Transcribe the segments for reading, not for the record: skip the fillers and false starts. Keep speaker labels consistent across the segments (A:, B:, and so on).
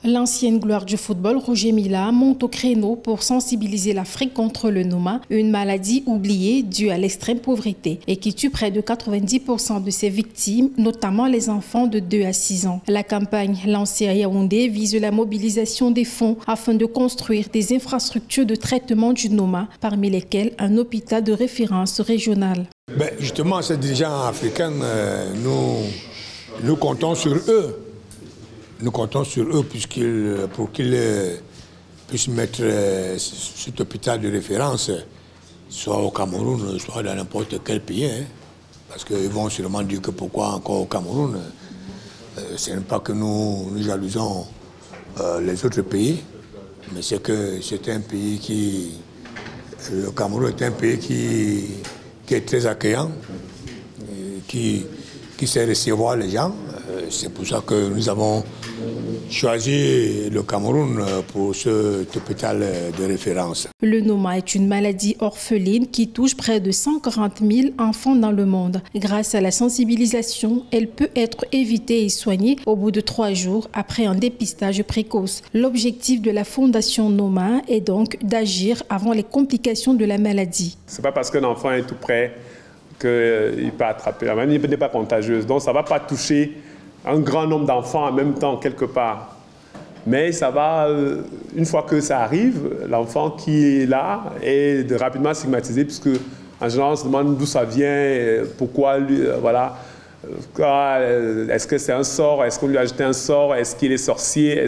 A: L'ancienne gloire du football, Roger Mila, monte au créneau pour sensibiliser l'Afrique contre le Noma, une maladie oubliée due à l'extrême pauvreté et qui tue près de 90% de ses victimes, notamment les enfants de 2 à 6 ans. La campagne lancée à Yaoundé vise la mobilisation des fonds afin de construire des infrastructures de traitement du Noma, parmi lesquelles un hôpital de référence régional.
B: Justement, ces dirigeants africains, nous comptons sur eux. Nous comptons sur eux pour qu'ils puissent mettre cet hôpital de référence, soit au Cameroun, soit dans n'importe quel pays. Parce qu'ils vont sûrement dire que pourquoi encore au Cameroun. Ce n'est pas que nous jalousons les autres pays, mais c'est que c'est un pays le Cameroun est un pays qui est très accueillant, qui sait recevoir les gens. C'est pour ça que nous avons choisi le Cameroun pour cet hôpital de référence.
A: Le Noma est une maladie orpheline qui touche près de 140 000 enfants dans le monde. Grâce à la sensibilisation, elle peut être évitée et soignée au bout de 3 jours après un dépistage précoce. L'objectif de la Fondation Noma est donc d'agir avant les complications de la maladie.
C: Ce n'est pas parce qu'un enfant est tout près qu'il peut attraper. La maladie n'est pas contagieuse, donc ça ne va pas toucher un grand nombre d'enfants en même temps quelque part. Mais ça va, une fois que ça arrive, l'enfant qui est là est rapidement stigmatisé puisque en général on se demande d'où ça vient, pourquoi lui, voilà. Est-ce que c'est un sort, est-ce qu'on lui a jeté un sort, est-ce qu'il est sorcier,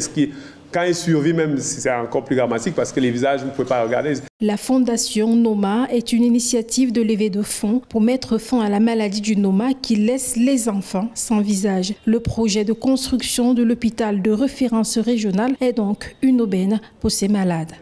C: quand il survit même, c'est encore plus dramatique parce que les visages, vous ne pouvez pas regarder.
A: La Fondation Noma est une initiative de levée de fonds pour mettre fin à la maladie du Noma qui laisse les enfants sans visage. Le projet de construction de l'hôpital de référence régionale est donc une aubaine pour ces malades.